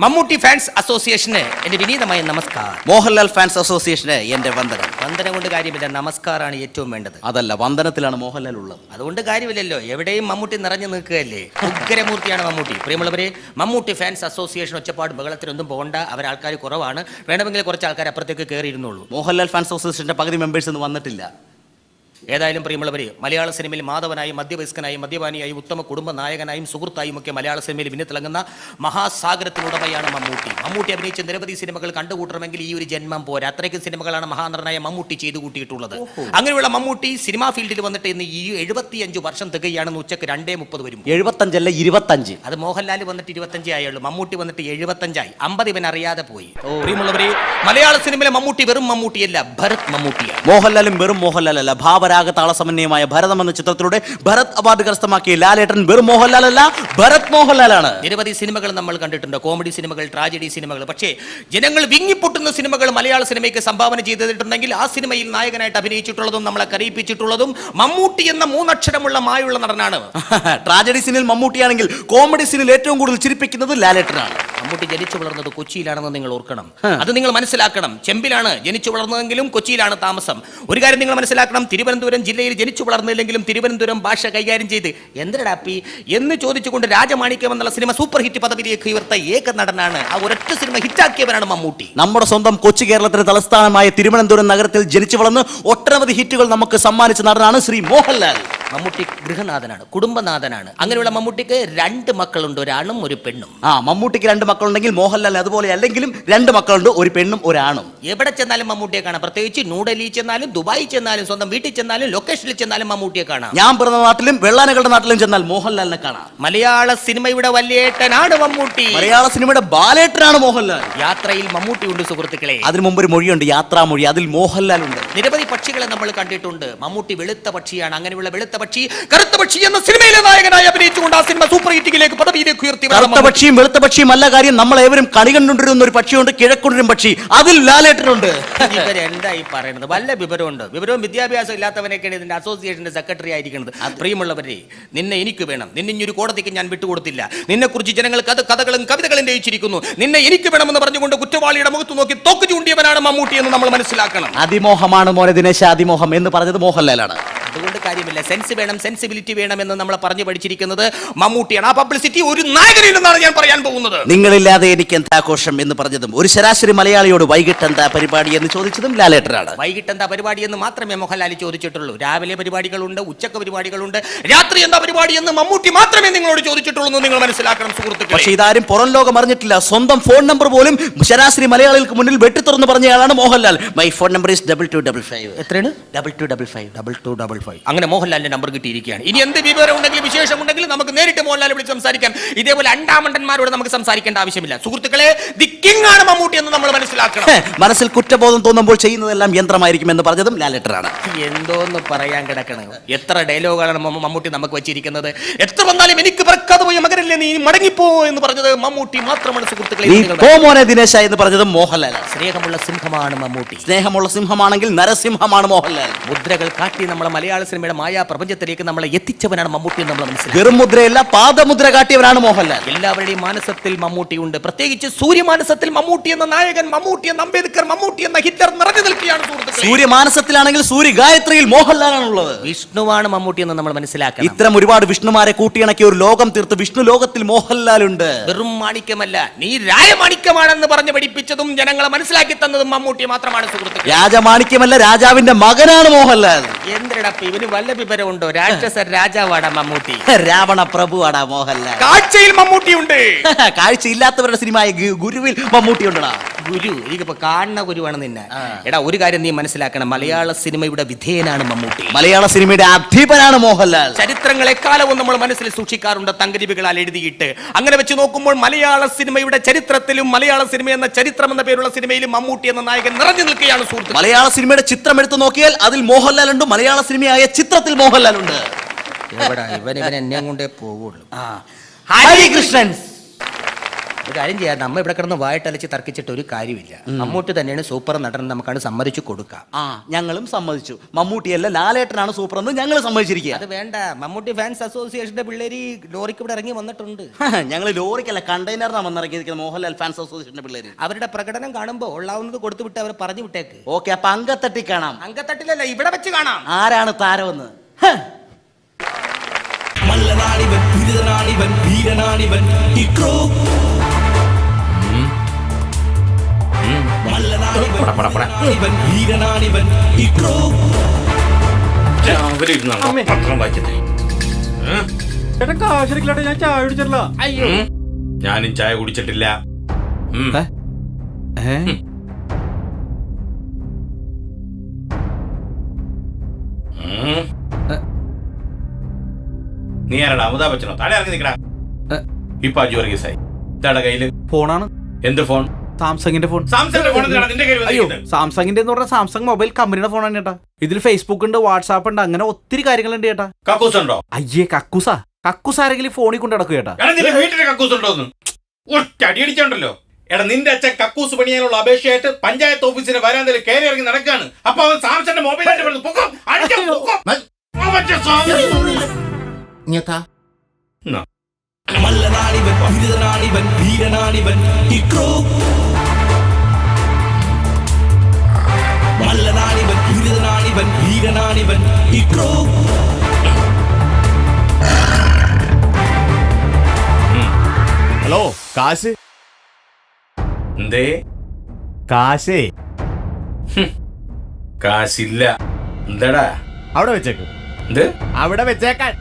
Mammootty fans അസോസിയേഷന് എന്റെ വിനീതമായ നമസ്കാരം. മോഹൻലാൽ ഫാൻസ് അസോസിയേഷന് എന്റെ വന്ദനം. വന്ദനം കൊണ്ട് കാര്യമില്ല, നമസ്കാരമാണ് ഏറ്റവും വേണ്ടത്. അതല്ല, വന്ദനത്തിലാണ് മോഹൻലാൽ ഉള്ളത്. അതുകൊണ്ട് കാര്യമില്ലല്ലോ, എവിടെയും മമ്മൂട്ടി നിറഞ്ഞു നിൽക്കുകയല്ലേ. ഉഗ്രമൂർത്തിയാണ് മമ്മൂട്ടി. പ്രിയമുള്ളവരെ, മമ്മൂട്ടി ഫാൻസ് അസോസിയേഷൻ ഒച്ചപ്പാട് ബഹളത്തിനൊന്നും പോകണ്ട. അവരാൾക്കാർ കുറവാണ്, വേണമെങ്കിൽ കുറച്ച് ആൾക്കാർ അപ്പുറത്തേക്ക് കയറിയിരുന്നുള്ളൂ. മോഹൻലാൽ ഫാൻസ് അസോസിയേഷന്റെ പകുതി മെമ്പേഴ്സ് ഒന്നും വന്നിട്ടില്ല. ഏതായാലും പ്രിയമുള്ളവരെ, മലയാള സിനിമയിൽ മാധവനായും മദ്യവയസ്കനായും മദ്യപാനിയായും ഉത്തമ കുടുംബ നായകനായും സുഹൃത്തായും ഒക്കെ മലയാള സിനിമയിൽ വിന്നിത്തിളങ്ങുന്ന മഹാസാഗരത്തിനുടമയാണ് മമ്മൂട്ടി. മമ്മൂട്ടി അഭിനയിച്ച നിരവധി സിനിമകൾ കണ്ടുകൂട്ടണമെങ്കിൽ ഈ ഒരു ജന്മം പോരാ. അത്രയ്ക്കും സിനിമകളാണ് മഹാനടനായ മമ്മൂട്ടി ചെയ്തു കൂട്ടിയിട്ടുള്ളത്. അങ്ങനെയുള്ള മമ്മൂട്ടി സിനിമാ ഫീൽഡിൽ വന്നിട്ട് ഇന്ന് ഈ 75 വർഷം തികയാണെന്ന് ഉച്ചക്ക് 2:30 വരും. 75 അല്ല 25. അത് മോഹൻലാൽ വന്നിട്ട് 25 ആയുള്ളൂ, മമ്മൂട്ടി വന്നിട്ട് 75 ആയി. 50 ഇവൻ അറിയാതെ പോയി. പ്രിയമുള്ളവരെ, മലയാള സിനിമയിലെ മമ്മൂട്ടി വെറും മമ്മൂട്ടിയല്ല, ഭരത് മമ്മൂട്ടിയാണ്. മോഹൻലാലും വെറും മോഹൻലാൽ അല്ല, ഭാവരാഗ താളസമന്വയമായ ഭരതം എന്ന ചിത്രത്തിലൂടെ ഭരത് അവാർഡ് കരസ്ഥമാക്കിയ ലാലേട്ടൻ വെറും മോഹൻലാൽ അല്ല, ഭരത് മോഹൻലാലാണ്. നിരവധി സിനിമകൾ നമ്മൾ കണ്ടിട്ടുണ്ട്, കോമഡി സിനിമകൾ, ട്രാജഡി സിനിമകൾ. പക്ഷേ ജനങ്ങൾ വിങ്ങിപ്പൊട്ടുന്ന സിനിമകൾ മലയാള സിനിമയ്ക്ക് സംഭാവന ചെയ്തിട്ടുണ്ടെങ്കിൽ ആ സിനിമയിൽ നായകനായിട്ട് അഭിനയിച്ചിട്ടുള്ളതും നമ്മളെ കരയിപ്പിച്ചിട്ടുള്ളതും മമ്മൂട്ടി എന്ന 3 അക്ഷരമുള്ള മായുള്ള നടനാണ്. ട്രാജഡി സീനിൽ മമ്മൂട്ടിയാണെങ്കിൽ കോമഡി സീനിൽ ഏറ്റവും കൂടുതൽ ചിരിപ്പിക്കുന്നത് ലാലേട്ടനാണ്. മമ്മൂട്ടി ജനിച്ചു വളർന്നത് കൊച്ചിയിലാണെന്ന് നിങ്ങൾ ഓർക്കണം. അത് നിങ്ങൾ മനസ്സിലാക്കണം. ചെമ്പിലാണ് ജനിച്ചു വളർന്നതെങ്കിലും കൊച്ചിയിലാണ് താമസം. ഒരു കാര്യം നിങ്ങൾ മനസ്സിലാക്കണം, തിരുവനന്തപുരം ജില്ലയിൽ ജനിച്ചു വളർന്നില്ലെങ്കിലും തിരുവനന്തപുരം ഭാഷ കൈകാര്യം ചെയ്ത് എന്തിനടാപ്പി എന്ന് ചോദിച്ചുകൊണ്ട് രാജമാണിക്യം എന്നുള്ള സിനിമ സൂപ്പർ ഹിറ്റ് പദവിയിലേക്ക് ഉയർത്ത ഏക നടനാണ്. ആ ഒരൊറ്റ സിനിമ ഹിറ്റാക്കിയവരാണ് മമ്മൂട്ടി. നമ്മുടെ സ്വന്തം കൊച്ചി കേരളത്തിന്റെ തലസ്ഥാനമായ തിരുവനന്തപുരം നഗരത്തിൽ ജനിച്ചു വളർന്ന് ഒട്ടനവധി ഹിറ്റുകൾ നമുക്ക് സമ്മാനിച്ച നടനാണ് ശ്രീ മോഹൻലാൽ. മമ്മൂട്ടി ഗൃഹനാഥനാണ്, കുടുംബനാഥനാണ്. അങ്ങനെയുള്ള മമ്മൂട്ടിക്ക് 2 മക്കളുണ്ട്, ഒരാണും ഒരു പെണ്ണും. മമ്മൂട്ടിക്ക് 2 മക്കളുണ്ടെങ്കിൽ മോഹൻലാൽ അതുപോലെ അല്ലെങ്കിലും 2 മക്കളുണ്ട്, ഒരു പെണ്ണും ഒരാണും. എവിടെ ചെന്നാലും മമ്മൂട്ടിയെ കാണാം. പ്രത്യേകിച്ച് ന്യൂഡൽഹി ചെന്നാലും, ദുബായി ചെന്നാലും, സ്വന്തം വീട്ടിൽ ചെന്നാലും, ലൊക്കേഷനിൽ ചെന്നാലും മമ്മൂട്ടിയെ കാണാം. ഞാൻ പിറന്ന നാട്ടിലും വെള്ളാനകളുടെ നാട്ടിലും ചെന്നാൽ മോഹൻലാലിനെ കാണാം. മലയാള സിനിമയുടെ വല്യേട്ടനാണ് മമ്മൂട്ടി. മലയാള സിനിമയുടെ ബാലേട്ടനാണ് മോഹൻലാൽ. യാത്രയിൽ മമ്മൂട്ടി ഉണ്ട് സുഹൃത്തുക്കളെ. അതിനു മുമ്പ് ഒരു മൊഴിയുണ്ട്, യാത്രാമൊഴി. അതിൽ മോഹൻലാൽ ഉണ്ട്. നിരവധി പക്ഷികളെ നമ്മൾ കണ്ടിട്ടുണ്ട്. മമ്മൂട്ടി വെളുത്ത പക്ഷിയാണ്. അങ്ങനെയുള്ള വെളുത്ത പക്ഷി കറുത്ത പക്ഷി എന്ന സിനിമയിലെ നായകനായി അഭിനയിച്ചുകൊണ്ട് ആ സിനിമ സൂപ്പർ ഹിറ്റിലേക്ക് പദവിയിലേക്ക് ഉയർത്തി. കറുത്ത പക്ഷിയും വെളുത്ത പക്ഷിയും അല്ല കാര്യം, നമ്മൾ ഏവരും കണി കണ്ടുകൊണ്ടിരുന്ന ഒരു പക്ഷിയുണ്ട്, കിഴക്കൊണ്ടിരും പക്ഷി. അതിൽ ലാലേട്ടനുണ്ട്. ഇവരെന്തായി പറയുന്നത്? വല്ല വിവരമുണ്ട്? വിവരവും വിദ്യാഭ്യാസം ഇല്ലാത്തവനൊക്കെയാണ് ഇതിന്റെ അസോസിയേഷന്റെ സെക്രട്ടറി ആയിരിക്കുന്നത്. പ്രിയമുള്ളവരെ, നിന്നെ എനിക്ക് വേണം. നിന്നെ ഇനി ഒരു കോടതിക്ക് ഞാൻ വിട്ടുകൊടുത്തില്ല. നിന്നെ കുറിച്ച് ജനങ്ങൾ കഥകളും കവിതകളും രചിച്ചിരിക്കുന്നു. നിന്നെ എനിക്ക് വേണമെന്ന് പറഞ്ഞുകൊണ്ട് കുറ്റവാളിയുടെ മുഖത്ത് നോക്കി തോക്ക് ചൂണ്ടിയവനാണ് മമ്മൂട്ടി എന്ന് നമ്മൾ മനസ്സിലാക്കണം. അതിമോഹമാണ് മോനെ ദിനേശ, അതിമോഹം എന്ന് പറഞ്ഞത് മോഹൻലാലാണ്. അതുകൊണ്ട് കാര്യമില്ല, സെൻസ് വേണം, സെൻസിബിലിറ്റി വേണം എന്ന് നമ്മൾ പറഞ്ഞു പഠിച്ചിരിക്കുന്നത് മമ്മൂട്ടിയാണ്. ആ പബ്ലിസിറ്റി ഒരു നായകനില്ലെന്നാണ് ഞാൻ പറയാൻ പോകുന്നത്. നിങ്ങളില്ലാതെ എനിക്ക് എന്താ ആഘോഷം എന്ന് പറഞ്ഞതും ഒരു ശരാശരി മലയാളിയോട് വൈകിട്ട് എന്താ പരിപാടി എന്ന് ചോദിച്ചതും ലാലേട്ടനാണ്. വൈകിട്ട് എന്താ പരിപാടി എന്ന് മാത്രമേ മോഹൻലാൽ ചോദിച്ചിട്ടുള്ളൂ. രാവിലെ പരിപാടികളുണ്ട്, ഉച്ചക്ക് പരിപാടികളുണ്ട്, രാത്രി എന്താ പരിപാടി എന്ന് മമ്മൂട്ടി മാത്രമേ നിങ്ങളോട് ചോദിച്ചിട്ടുള്ളൂ എന്ന് നിങ്ങൾ മനസ്സിലാക്കണം സുഹൃത്തുക്കളെ. പക്ഷേ ഇതാരും പുറം ലോകം അറിഞ്ഞിട്ടില്ല. സ്വന്തം ഫോൺ നമ്പർ പോലും ശരാശരി മലയാളികൾക്ക് മുന്നിൽ വെട്ടിത്തുറന്ന് പറഞ്ഞയാളാണ് Mohanlal. My phone number is 2255. എത്രയാണ്? 2255. അങ്ങനെ മോഹൻലാലിന്റെ നമ്പർ കിട്ടിയിരിക്കുകയാണ്. ഇനി എന്ത് വിവരം ഉണ്ടെങ്കിലും വിശേഷം ഉണ്ടെങ്കിലും നമുക്ക് നേരിട്ട് മോഹൻലാൽ വിളിച്ച് സംസാരിക്കാം. ഇതേപോലെ അണ്ടാമണ്ടന്മാരോട് നമുക്ക് സംസാരിക്കേണ്ട ആവശ്യമില്ല സുഹൃത്തുക്കളെ. ദി കിങ് ആണ് മമ്മൂട്ടി എന്ന് നമ്മൾ മനസ്സിലാക്കണം. മനസ്സിൽ കുറ്റബോധം തോന്നുമ്പോൾ ചെയ്യുന്നതെല്ലാം യന്ത്രമായിരിക്കും എന്ന് പറഞ്ഞതും ലാലേട്ടനാണ്. എന്തോന്ന് പറയാൻ കിടക്കണം. എത്ര ഡയലോഗാണ് മമ്മൂട്ടി നമുക്ക് വെച്ചിരിക്കുന്നത്. എത്ര വന്നാലും എനിക്ക് പറക്കാതെ പോയ മകനല്ലേ നീ മടങ്ങിപ്പോ എന്ന് പറഞ്ഞത് മമ്മൂട്ടി മാത്രമാണ് സുഹൃത്തുക്കളെ. മോനെ ദിനേശ എന്ന് പറഞ്ഞതും മോഹൻലാൽ. സ്നേഹമുള്ള സിംഹമാണ് മമ്മൂട്ടി. സ്നേഹമുള്ള സിംഹമാണെങ്കിൽ നരസിംഹമാണ് മോഹൻലാൽ. മുദ്രകൾ കാട്ടി നമ്മളെ മലയാള സിനിമയുടെ മായാ പ്രപഞ്ചത്തിലേക്ക് നമ്മളെ എത്തിച്ചവനാണ് മമ്മൂട്ടി എന്ന് നമ്മൾ മനസ്സിലാക്കി. വെറും മുദ്രയല്ല, പാദമുദ്ര കാട്ടിയവനാണ് മോഹൻലാൽ. എല്ലാവരുടെയും മാനസത്തിൽ മമ്മൂട്ടിയുണ്ട്. പ്രത്യേകിച്ച് സൂര്യമാനസത്തിൽ മമ്മൂട്ടി എന്ന നായകൻ, മമ്മൂട്ടി എന്ന അംബേദ്കർ, മമ്മൂട്ടി എന്ന ഹിറ്റ്ലർ നിറഞ്ഞു നിൽക്കുകയാണ് സുഹൃത്തുക്കളെ. സൂര്യമാനസത്തിലാണെങ്കിൽ സൂര്യ ഗായത്രിയിൽ മോഹൻലാലാണുള്ളത്. വിഷ്ണുവാണ് മമ്മൂട്ടി എന്ന് നമ്മൾ മനസ്സിലാക്കണം. ഇത്തരം ഒരുപാട് വിഷ്ണുമാരെ കൂട്ടിയിണക്കിയ ഒരു ലോകം തീർത്ത് വിഷ്ണു ലോകത്തിൽ മോഹൻലാലുണ്ട്. വെറും മാണിക്യമല്ല, നീ രാജമാണിക്യമാണെന്ന് പറഞ്ഞ് പഠിപ്പിച്ചതും ജനങ്ങളെ മനസ്സിലാക്കി തന്നതും മമ്മൂട്ടി മാത്രമാണ് സുഹൃത്തുക്കളെ. രാജമാണിക്യമല്ല, രാജാവിന്റെ മകനാണ് മോഹൻലാൽ. എന്തിനടപ്പ് ഇവന് വല്ല വിവരമുണ്ടോ? രാക്ഷസ രാജാവാടാ മമ്മൂട്ടി. രാവണ പ്രഭുവാടാ മോഹൻലാൽ. കാഴ്ചയിൽ മമ്മൂട്ടിയുണ്ട്. കാഴ്ചയില്ലാത്തവരുടെ സിനിമയായ ഗുരുവിൽ മമ്മൂട്ടിയുണ്ടടാ. ഗുരു, എനിക്കിപ്പോ കാണുന്ന ഗുരുവാണ് നിന്നെ. എടാ, ഒരു കാര്യം നീ മനസ്സിലാക്കണം, മലയാള സിനിമയുടെ വിധേയനാണ് മമ്മൂട്ടി. മലയാള സിനിമയുടെ അധിപനാണ് മോഹൻലാൽ. ചരിത്രങ്ങൾ എക്കാലവും നമ്മൾ മനസ്സിൽ സൂക്ഷിക്കാറുണ്ട് തങ്കലിപികളാൽ എഴുതിയിട്ട്. അങ്ങനെ വെച്ച് നോക്കുമ്പോൾ മലയാള സിനിമയുടെ ചരിത്രത്തിലും മലയാള സിനിമ എന്ന ചരിത്രം എന്ന പേരുള്ള സിനിമയിലും മമ്മൂട്ടി എന്ന നായകൻ നിറഞ്ഞു നിൽക്കുകയാണ് സുഹൃത്ത്. മലയാള സിനിമയുടെ ചിത്രം എടുത്തു നോക്കിയാൽ അതിൽ മോഹൻലാൽ ഉണ്ട്. മലയാള സിനിമയായ ചിത്രത്തിൽ മോഹൻലാൽ ഉണ്ട്. ഇവൻ എന്നെ കൊണ്ടേ പോവുള്ളൂ. ഹരികൃഷ്ണൻ ഒരു കാര്യം ചെയ്യാം, നമ്മ ഇവിടെ കിടന്ന് വായിട്ടലച്ച് തർക്കിച്ചിട്ട് ഒരു കാര്യമില്ല. മമ്മൂട്ടി തന്നെയാണ് സൂപ്പർ നടൻ, നമുക്കാണ് സമ്മതിച്ചു കൊടുക്കാം. ആ ഞങ്ങളും സമ്മതിച്ചു. മമ്മൂട്ടിയല്ല ലാലേട്ടനാണ് സൂപ്പർ എന്ന് ഞങ്ങൾ സമ്മതിച്ചിരിക്കുക. അത് വേണ്ട, മമ്മൂട്ടി ഫാൻസ് അസോസിയേഷന്റെ പിള്ളേര് ലോറിക്ക് ഇവിടെ ഇറങ്ങി വന്നിട്ടുണ്ട്. ഞങ്ങൾ ലോറിക്കല്ല കണ്ടെയ്നറിനാണ് വന്നിറക്കിയിരിക്കുന്നത്. മോഹൻലാൽ ഫാൻസ് അസോസിയേഷന്റെ പിള്ളേര് അവരുടെ പ്രകടനം കാണുമ്പോൾ ഉള്ളാവുന്നത് കൊടുത്തു വിട്ട് അവർ പറഞ്ഞു വിട്ടേക്ക്. ഓക്കെ, അപ്പൊ അങ്കത്തട്ടി കാണാം. അങ്കത്തട്ടിലല്ല, ഇവിടെ വെച്ച് കാണാം. ആരാണ് താരമെന്ന്? മല്ലനാണിവൻ, ദുരിതനാണിവൻ, വീരനാണിവൻ, ഇക്രോ. മല്ലനാണിവൻ, വീരനാണിവൻ, ഇക്രോ. രാവിലെ ഇരുന്നാണോ പത്രം വായിക്കട്ടെ? ചേട്ടാ കാശിരിക്കലാട്ടെ, ഞാൻ ചായ കുടിച്ചിട്ടില്ല. അയ്യോ, ഞാനും ചായ കുടിച്ചിട്ടില്ല. നീ ആരടാ? അമിതാഭ് ബച്ചനോ? താഴെ ഇറങ്ങി നിക്കടാ. ഇപ്പൊ അജു വർഗീസായി. ഇതാടെ കയ്യില് ഫോണാണ്. എന്ത് ഫോൺ? സാംസങ്ങിന്റെ ഫോൺ. സാംസങ്ങിന്റെ ഫോൺ എന്തിനാണ് നിന്റെ കയ്യിൽ അയ്യോ, വന്നിരിക്കുന്നത്? സാംസങ്ങിന്റെ എന്ന് പറഞ്ഞാൽ സാംസങ് മൊബൈൽ കമ്പനിയുടെ ഫോണാണ് ചേട്ടാ. ഇതിൽ ഫേസ്ബുക്ക് ഉണ്ട്, വാട്സാപ്പ് ഉണ്ട്, അങ്ങനെ ഒത്തിരി കാര്യങ്ങളുണ്ട് ചേട്ടാ. കക്കൂസ് ഉണ്ടോ? അയ്യേ, കക്കൂസാ ആരെങ്കിലും ഫോണിൽ കൊണ്ട് നടക്കും ചേട്ടാ. എടാ നിന്റെ വീട്ടിലെ കക്കൂസ് ഉണ്ടോന്ന് ഒറ്റ അടി അടിച്ചോണ്ടല്ലോ. എടാ നിന്റെ അച്ഛൻ കക്കൂസ് പണിയാനുള്ള അപേക്ഷയായിട്ട് പഞ്ചായത്ത് ഓഫീസിന് വരാന്തയിൽ കയറി ഇറങ്ങി നടക്കാണ്. അപ്പൊ അവൻ സാംസങ്ങിന്റെ മൊബൈലായിട്ട് പറഞ്ഞു പൊക്കോ, അടിക്കാം, പൊക്കോ. മല്ലനാണിവൻ, ദുരിതനാണിവൻ, വീരനാണിവൻ, ഇക്രോ. മല്ലനാണിവൻ, ദുരിതനാണിവൻ, വീരനാണിവൻ, ഇക്രോ. ഹലോ, കാശ് എന്തേ? കാശേ കാശില്ല. എന്താടാ? അവിടെ വെച്ചേക്ക്. എന്ത്? അവിടെ വെച്ചേക്കാൻ.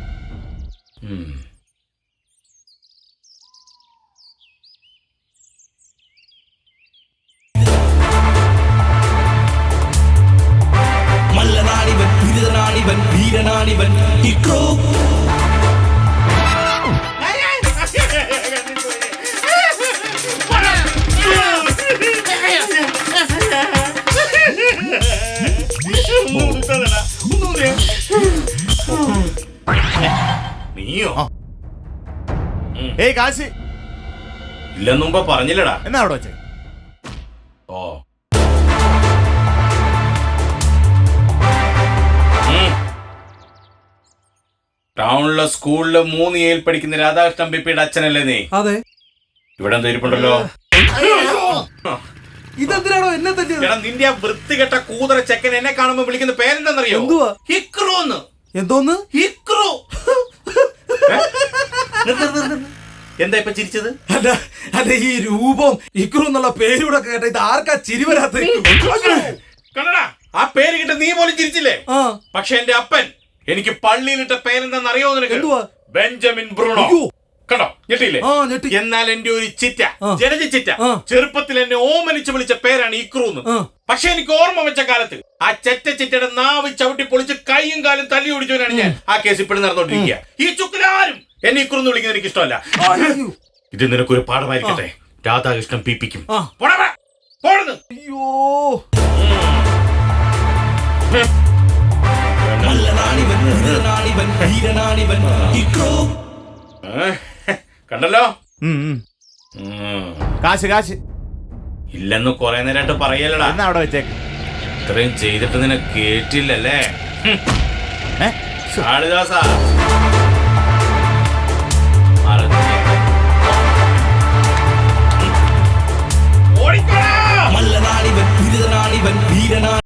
മല്ലനാണിവൻ, ദുരിതനാണിവൻ, വീരനാണിവൻ, ഇക്രോ. നീയോ? ഏയ് കാശ് ഇല്ലെന്ന് മുമ്പ് പറഞ്ഞില്ലടാ. എന്നാ അവിടെ വെച്ചേ. ഓ ടൗണിലെ സ്കൂളില് 3 പഠിക്കുന്ന രാധാകൃഷ്ണൻ പിപ്പിയുടെ അച്ഛനല്ലേ നീ? അതെ. ഇവിടെ എന്താ ഇരിപ്പുണ്ടല്ലോ? ഇതെന്തിനാണോ എന്നെ തന്നെ? എടാ നിന്റെ ആ വൃത്തികെട്ട കൂതറ ചെക്കൻ എന്നെ കാണുമ്പോ വിളിക്കുന്ന പേരെന്താന്നറിയോ? എന്തുവാ? ഹിക്രൂന്ന്. എന്തോന്ന്? ഹിക്രു. എന്താ ഇപ്പൊ ചിരിച്ചത്? അല്ല, ഈ രൂപം ഇക്രു എന്നുള്ള പേരൂടെ കേട്ട ഇത് ആർക്കാ ചിരി വരാത്ത? കണ്ടടാ, ആ പേര് കിട്ട നീ പോലും ചിരിച്ചില്ലേ? ആ, പക്ഷെ എന്റെ അപ്പൻ എനിക്ക് പള്ളിയിലിട്ട പേരെന്താന്ന് അറിയോ നിനക്ക്? എന്തുവാ? Benjamin Bruno. അയ്യോ. കണ്ടോ, ഞെട്ടിയില്ലേ? ആ, ഞെട്ടി. എന്നാൽ എന്റെ ഒരു ചിറ്റ, ആ. ജലജ ചിറ്റ, ആ. ചെറുപ്പത്തിൽ എന്നെ ഓമനിച്ച് വിളിച്ച പേരാണ് ഇക്രൂന്ന്. ആ. പക്ഷെ എനിക്ക് ഓർമ്മ വെച്ച കാലത്ത് ആ ചിറ്റയുടെ നാവ് ചവിട്ടി പൊളിച്ച് കൈയും കാലും തല്ലി ഓടിച്ചവനാണ് ഞാൻ. ആ കേസ് ഇപ്പോഴും നടന്നോണ്ടിരിക്കുക. ഈ ചുക്കിലാരും എന്നെ ഇക്രൂന്ന് വിളിക്കുന്നത് എനിക്ക് ഇഷ്ടമല്ല. അയ്യോ. ഇത് നിനക്കൊരു പാഠമായിരിക്കട്ടെ. രാധാകൃഷ്ണൻ പിപ്പിക്കും. ആ. അയ്യോ. മല്ലനാണിവൻ, ദുരിതനാണിവൻ, വീരനാണിവൻ, ഇക്രോ. കണ്ടല്ലോ. കാശ് കാശ് ഇല്ലെന്ന് കൊറേ നേരമായിട്ട് പറയലടാ. എന്നാ അവിടെ വെച്ചേക്ക്. ഇത്രയും ചെയ്തിട്ട് നിനക്ക് കേട്ടില്ലല്ലേ? ഏ? കാളിദാസാ. മല്ലനാണിവൻ, ദുരിതനാണിവൻ, വീരനാ